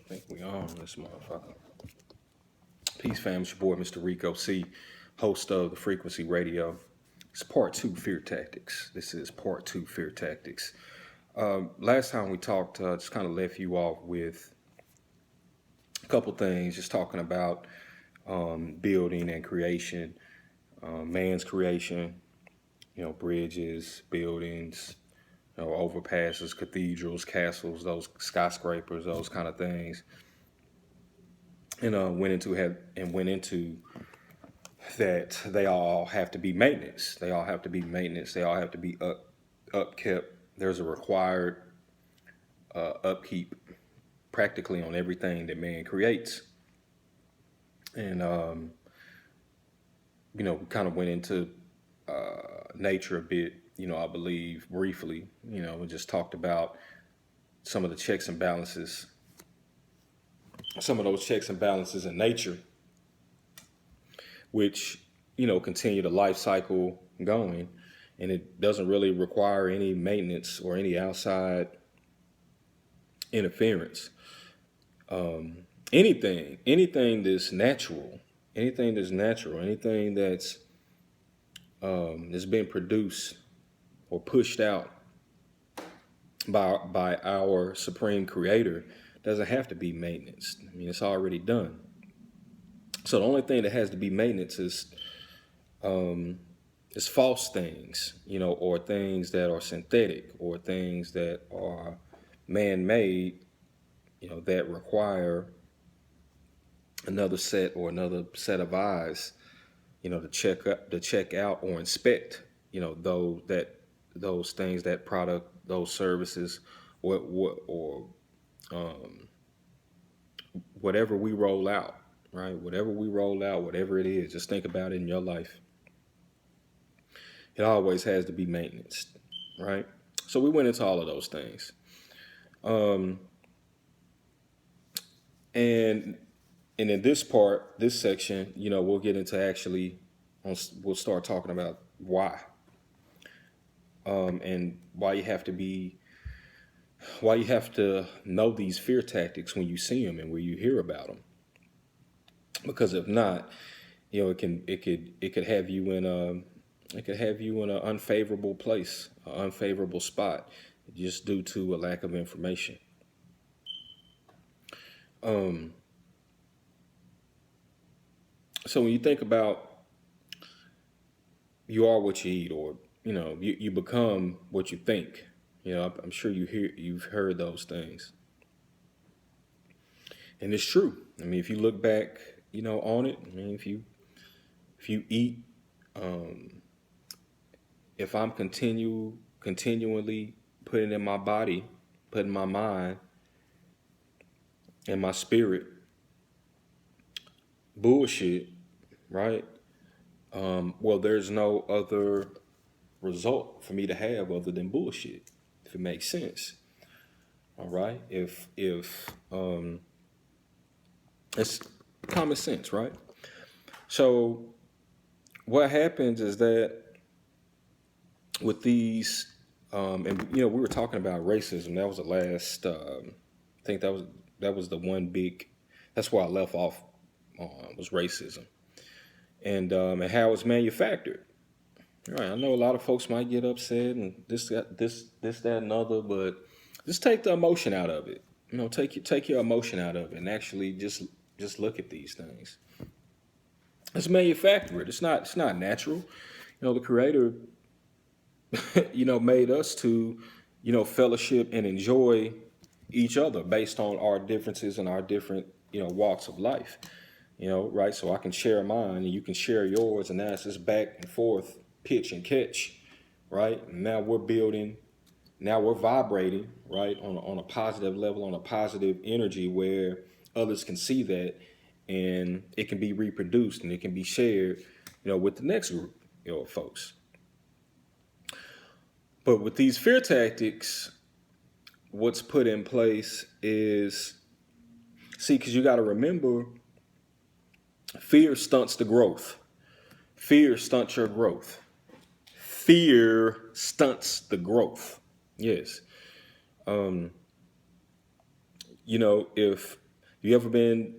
I think we on this motherfucker. Peace, fam. It's your boy, Mr. Rico C, host of The Frequency Radio. It's part two, Fear Tactics. This is part two, Fear Tactics. Last time we talked, just kind of left you off with a couple things, just talking about building and creation, man's creation, bridges, buildings, overpasses, cathedrals, castles, those skyscrapers, those kind of things. And went into that they all have to be maintenance. They all have to be maintenance. They all have to be upkept. There's a required upkeep practically on everything that man creates. And we kind of went into nature a bit. I believe briefly. We just talked about some of the checks and balances. Some of those checks and balances in nature, which, continue the life cycle going, and it doesn't really require any maintenance or any outside interference. Anything that's natural, anything that's been produced or pushed out by our supreme creator doesn't have to be maintenance. I mean, it's already done. So the only thing that has to be maintenance is false things, or things that are synthetic, or things that are man-made, that require another set of eyes, to check out or inspect, those things, that product, those services, or whatever we roll out, right? Whatever we roll out, whatever it is, just think about it in your life. It always has to be maintenance, right? So we went into all of those things. And in this section, we'll get into we'll start talking about why. And why you have to know these fear tactics when you see them and when you hear about them. Because if not, it could have you in an unfavorable place, an unfavorable spot, just due to a lack of information. So when you think about you are what you eat, or you become what you think. I'm sure you've heard those things, and it's true. I mean, if you look back, on it. I mean, if you eat, if I'm continually putting in my body, putting my mind and my spirit bullshit, right? Well, there's no other result for me to have other than bullshit, if it makes sense. All right. If it's common sense, right? So what happens is that with these, and we were talking about racism. That was the last. I think that was the one big. That's where I left off. Was racism, and how it's manufactured. All right, I know a lot of folks might get upset and this, that, and other, but just take the emotion out of it. Take your emotion out of it, and actually just look at these things. It's manufactured. It's not natural. The Creator, made us to, fellowship and enjoy each other based on our differences and our different, walks of life. Right? So I can share mine and you can share yours, and now it's just back and forth, pitch and catch, right? And now we're building, now we're vibrating, right, on a positive level, on a positive energy where others can see that, and it can be reproduced and it can be shared, with the next group, of folks. But with these fear tactics, what's put in place is, because you got to remember, fear stunts the growth. Fear stunts your growth. Fear stunts the growth. Yes. If You ever been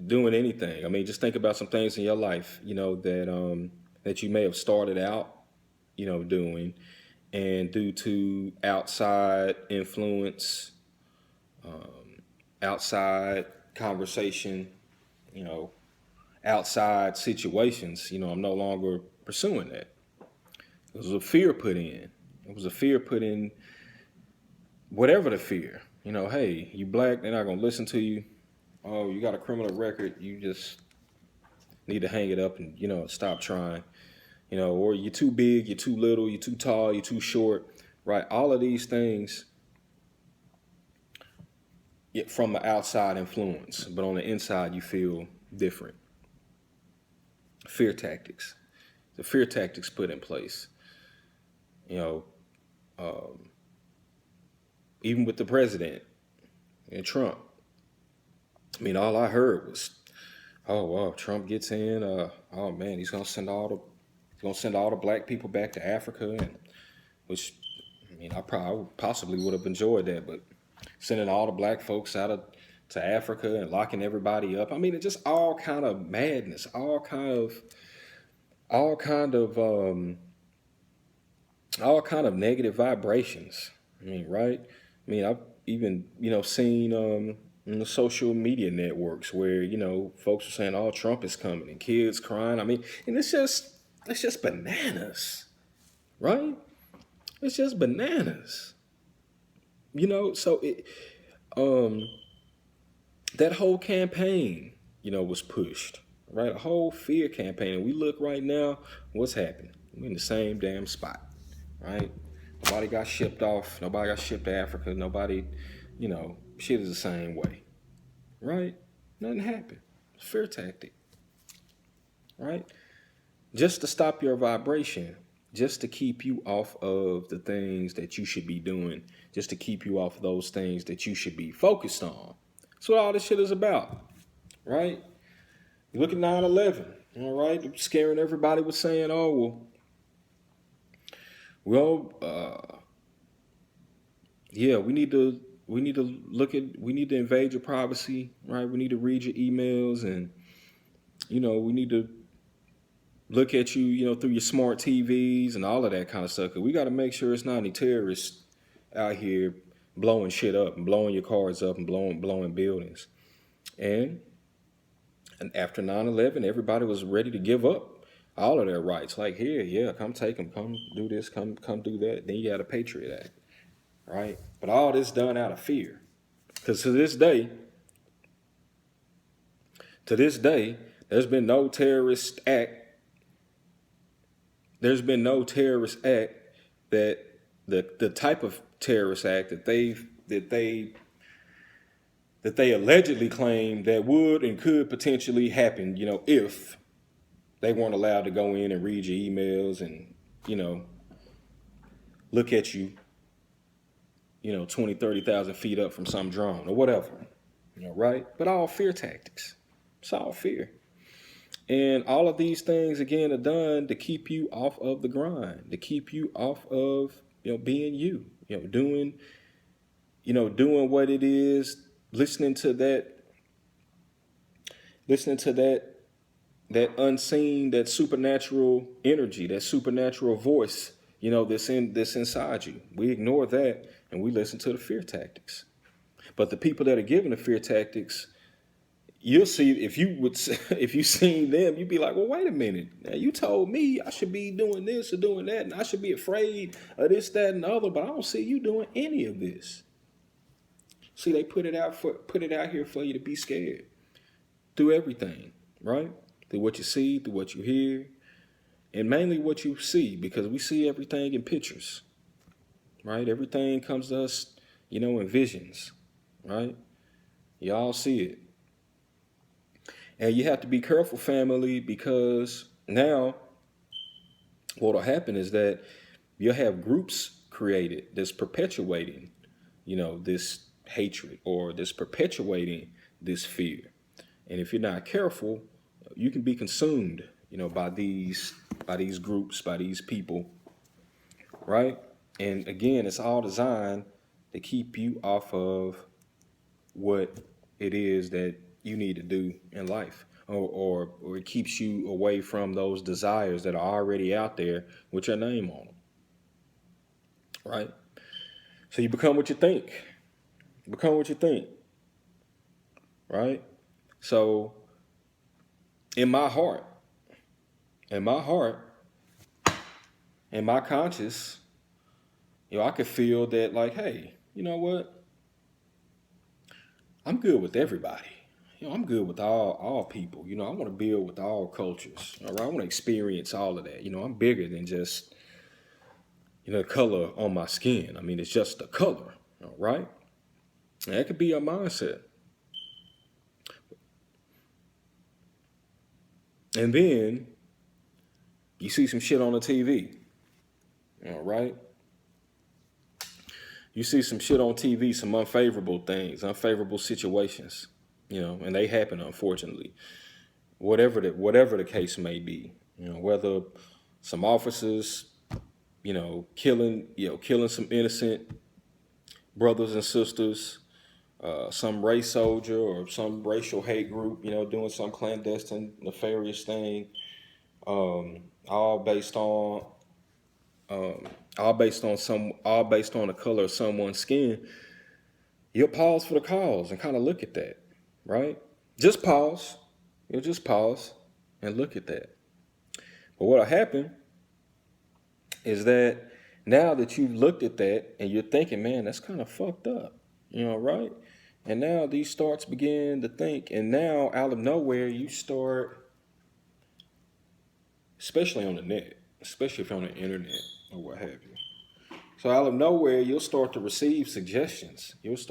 doing anything? I mean, just think about some things in your life, that you may have started out, doing, and due to outside influence, outside conversation, you know, outside situations, I'm no longer pursuing that. It was a fear put in. It was a fear put in, whatever the fear. Hey, you black, they're not gonna listen to you. Oh, you got a criminal record, you just need to hang it up and stop trying. Or you're too big, you're too little, you're too tall, you're too short, right? All of these things from the outside influence, but on the inside you feel different. Fear tactics. The fear tactics put in place. You know, even with the president and Trump. I mean, all I heard was, "Oh wow, Trump gets in. Oh man, he's gonna send all the black people back to Africa," and which, I mean, I possibly would have enjoyed that, but sending all the black folks to Africa and locking everybody up. I mean, it's just all kind of madness, all kind of negative vibrations. I mean, right? I mean, I've even seen in the social media networks where folks are saying, "Oh, Trump is coming," and kids crying. I mean, and it's just bananas, right? It's just bananas. So that whole campaign, was pushed, right? A whole fear campaign. And we look right now, what's happening? We're in the same damn spot, right? Nobody got shipped off. Nobody got shipped to Africa. Nobody, shit is the same way, right? Nothing happened. Fear tactic, right? Just to stop your vibration, just to keep you off of the things that you should be doing, just to keep you off of those things that you should be focused on. That's what all this shit is about, right? You look at 9/11, all right? Scaring everybody with saying, "Oh, yeah, we need to invade your privacy, right? We need to read your emails, and we need to look at you, through your smart TVs and all of that kind of stuff. 'Cause we got to make sure it's not any terrorists out here blowing shit up and blowing your cars up and blowing buildings." And after 9/11, everybody was ready to give up all of their rights. Like, here, yeah, come take them, come do this, come do that. Then you got a Patriot Act, right? But all this done out of fear. Because to this day, there's been no terrorist act. There's been no terrorist act that the type of terrorist act that they allegedly claim that would and could potentially happen, if they weren't allowed to go in and read your emails and, look at you, 20, 30,000 feet up from some drone or whatever, right? But all fear tactics. It's all fear. And all of these things, again, are done to keep you off of the grind, to keep you off of, being you, doing what it is, listening to that unseen, that supernatural energy, that supernatural voice, that's inside you. We ignore that and we listen to the fear tactics. But the people that are given the fear tactics, you'll see, if you seen them, you'd be like, "Well, wait a minute. Now, you told me I should be doing this or doing that, and I should be afraid of this, that, and the other, but I don't see you doing any of this." See, they put it out here for you to be scared through everything, right? Through what you see, through what you hear, and mainly what you see, because we see everything in pictures, right? Everything comes to us, in visions, right? Y'all see it. And you have to be careful, family, because now what'll happen is that you'll have groups created that's perpetuating, this hatred, or this perpetuating this fear. And if you're not careful, you can be consumed, by these groups, by these people, right? And again, it's all designed to keep you off of what it is that you need to do in life, or it keeps you away from those desires that are already out there with your name on them, right? So you become what you think. Become what you think, right? So in my heart, in my heart, in my conscious, I could feel that like, hey, you know what? I'm good with everybody. I'm good with all people. I want to build with all cultures. All right, I want to experience all of that. I'm bigger than just the color on my skin. I mean, it's just the color. All right, and that could be your mindset. And then you see some shit on the TV. All right, you see some shit on TV, some unfavorable things, unfavorable situations. And they happen, unfortunately. Whatever the case may be. Whether some officers, killing some innocent brothers and sisters, some race soldier or some racial hate group, doing some clandestine, nefarious thing, um, all based on, um, all based on the color of someone's skin. You'll pause for the cause and kind of look at that, right? Just pause. You'll just pause and look at that. But what'll happen is that now that you've looked at that and you're thinking, man, that's kind of fucked up, right? And now these thoughts begin to think, and now out of nowhere, you start, especially on the net, especially if you're on the internet or what have you. So out of nowhere, you'll start to receive suggestions. If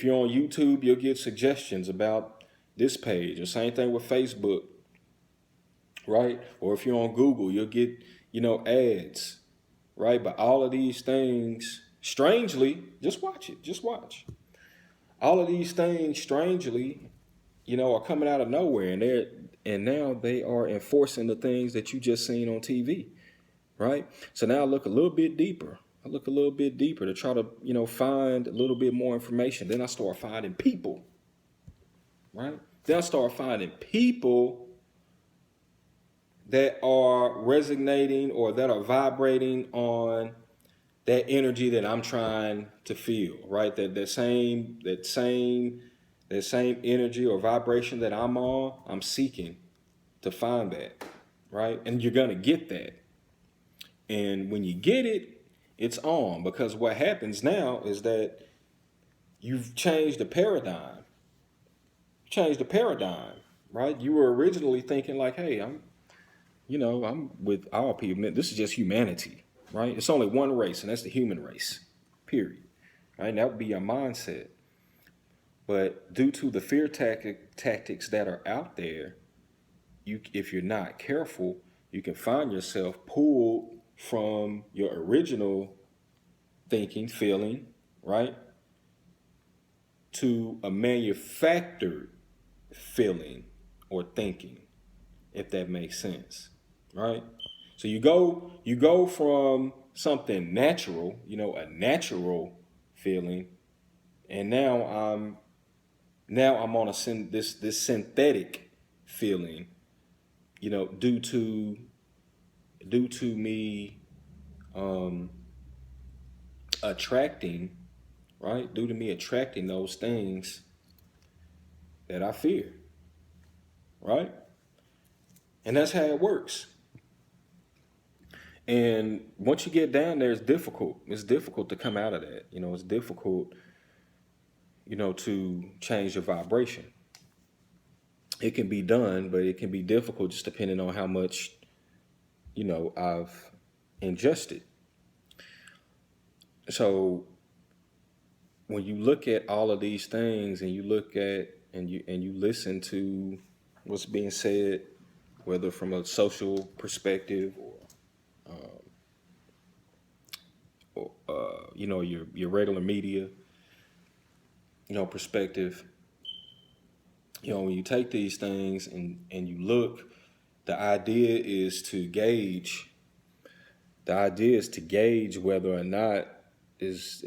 you're on YouTube, you'll get suggestions about this page. The same thing with Facebook, right? Or if you're on Google, you'll get, ads, right? But all of these things, strangely, just watch it. Just watch. All of these things, strangely, are coming out of nowhere, and now they are enforcing the things that you just seen on TV, right? So now I look a little bit deeper. I look a little bit deeper to try to, find a little bit more information. Then I start finding people, right? Then I start finding people that are resonating or that are vibrating on that energy that I'm trying to feel, right? That same energy or vibration that I'm on, I'm seeking to find that, right? And you're gonna get that. And when you get it, it's on, because what happens now is that you've changed the paradigm. Changed the paradigm, right? You were originally thinking like, hey, I'm with all people. This is just humanity, right? It's only one race, and that's the human race, period. Right? And that would be your mindset. But due to the fear tactics that are out there, if you're not careful, you can find yourself pulled from your original thinking, feeling, right, to a manufactured feeling or thinking, if that makes sense, right? So you go from something natural, a natural feeling, and now I'm on this synthetic feeling, due to me attracting, right? Due to me attracting those things that I fear, right? And that's how it works. And once you get down there, it's difficult. It's difficult to come out of that. It's difficult, to change your vibration. It can be done, but it can be difficult just depending on how much, I've ingested. So when you look at all of these things and you look at and you listen to what's being said, whether from a social perspective or your regular media, perspective, when you take these things and you look, the idea is to gauge. The idea is to gauge whether or not is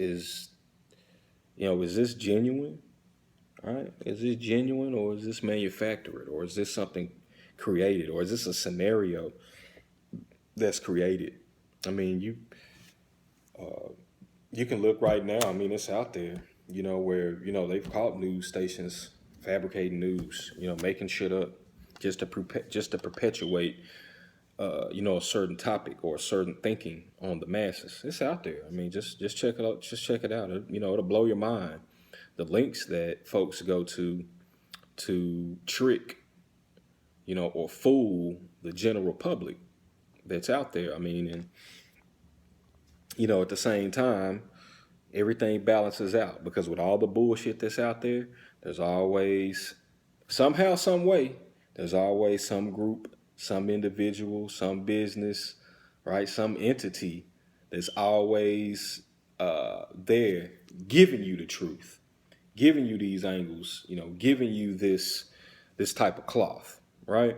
this genuine? All right, is this genuine or is this manufactured or is this something created or is this a scenario that's created? I mean, you can look right now. I mean, it's out there. Where they've caught news stations fabricating news. Making shit up just to perpetuate a certain topic or a certain thinking on the masses. It's out there. I mean, just check it out. Just check it out. It'll blow your mind. The links that folks go to trick, or fool the general public that's out there. I mean, and at the same time, everything balances out because with all the bullshit that's out there, there's always somehow, some way, there's always some group, some individual, some business, right? Some entity that's always there giving you the truth, giving you these angles, giving you this type of cloth, right?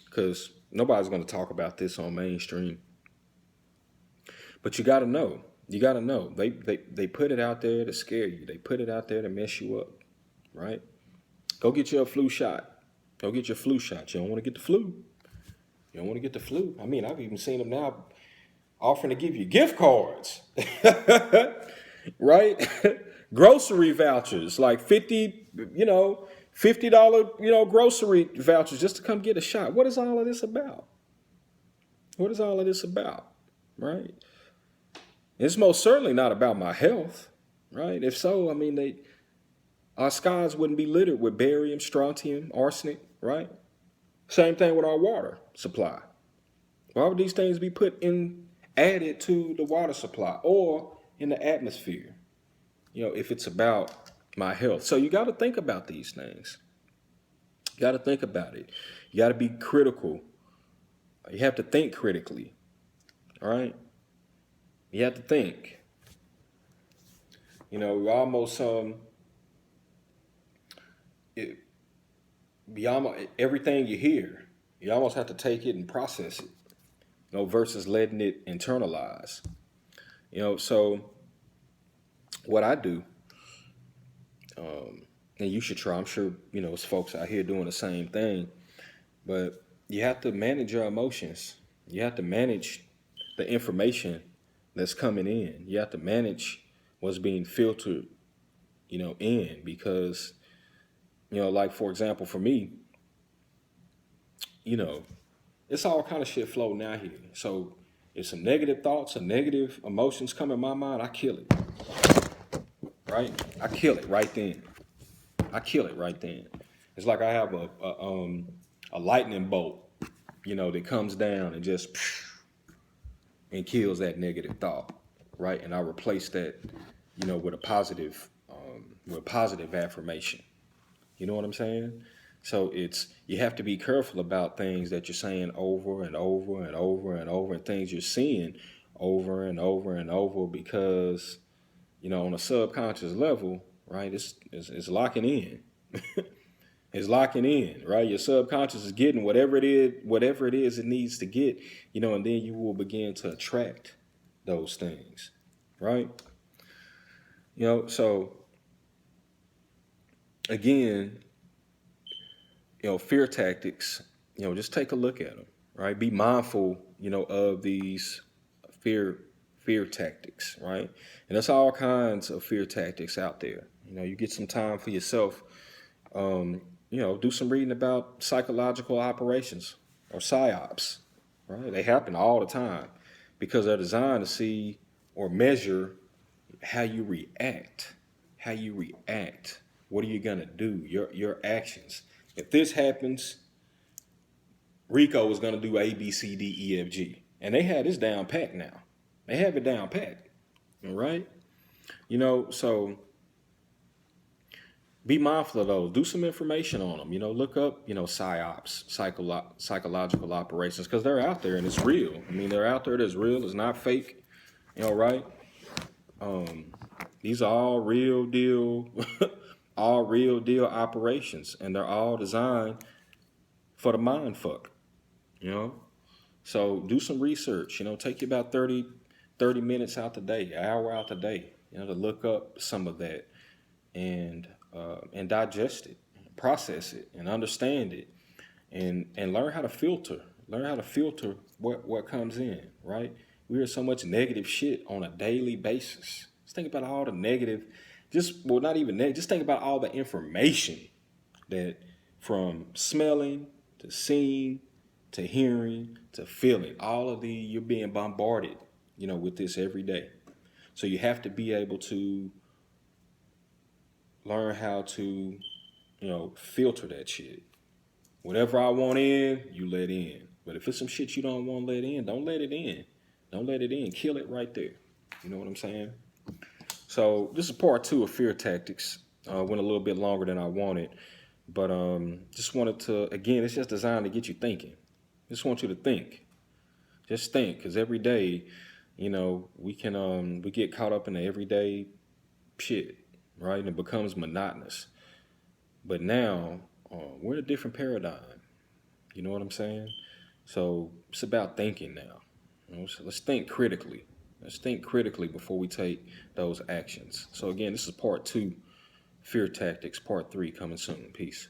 Because nobody's going to talk about this on mainstream. But you got to know. You got to know. They put it out there to scare you. They put it out there to mess you up, right? Go get your flu shot. Go get your flu shot. You don't want to get the flu. You don't want to get the flu. I mean, I've even seen them now offering to give you gift cards, right? Grocery vouchers, like $50, grocery vouchers just to come get a shot. What is all of this about? What is all of this about, right? It's most certainly not about my health, right? If so, I mean, our skies wouldn't be littered with barium, strontium, arsenic, right? Same thing with our water supply. Why would these things be added to the water supply or in the atmosphere? If it's about my health. So you got to think about these things. You got to think about it. You got to be critical. You have to think critically, all right? You have to think. Almost everything you hear, you almost have to take it and process it, versus letting it internalize. So what I do, and you should try. I'm sure it's folks out here doing the same thing, but you have to manage your emotions. You have to manage the information that's coming in. You have to manage what's being filtered, in because, like for example, for me, it's all kind of shit floating out here. So if some negative thoughts or negative emotions come in my mind, I kill it. Right? I kill it right then. It's like I have a lightning bolt, that comes down and just and kills that negative thought, right? And I replace that, with a positive affirmation. You know what I'm saying? So you have to be careful about things that you're saying over and over and over and over, and things you're seeing over and over and over, because, on a subconscious level, right, it's locking in. It's locking in, right? Your subconscious is getting whatever it is it needs to get, and then you will begin to attract those things, right? So again, fear tactics, just take a look at them, right? Be mindful, of these fear tactics, right? And there's all kinds of fear tactics out there. You get some time for yourself. Do some reading about psychological operations or psyops, right? They happen all the time because they're designed to see or measure how you react. What are you gonna do? Your actions. If this happens, Rico is gonna do A, B, C, D, E, F, G, and they have this down pat now. They have it down pat, all right? So be mindful of those. Do some information on them. Look up, psyops, psychological operations, because they're out there and it's real. I mean, they're out there. It's real. It's not fake. Right? These are all real deal, all real deal operations, and they're all designed for the mind fuck. So do some research. Take you about 30 minutes out the day, an hour out the day, to look up some of that. And and digest it, process it, and understand it, and learn how to filter. Learn how to filter what comes in. Right? We hear so much negative shit on a daily basis. Just think about all the negative. Not even negative. Just think about all the information that, from smelling to seeing to hearing to feeling, all of you're being bombarded, with this every day. So you have to be able to learn how to, filter that shit. Whatever I want in, you let in. But if it's some shit you don't want to let in, don't let it in. Don't let it in. Kill it right there. You know what I'm saying? So this is part 2 of fear tactics. Went a little bit longer than I wanted, but just wanted to, again, it's just designed to get you thinking. Just want you to think. Just think, because every day, we get caught up in the everyday shit, right? And it becomes monotonous. But now we're in a different paradigm. You know what I'm saying? So it's about thinking now. So let's think critically. Let's think critically before we take those actions. So again, this is part 2, fear tactics. Part 3 coming soon. Peace.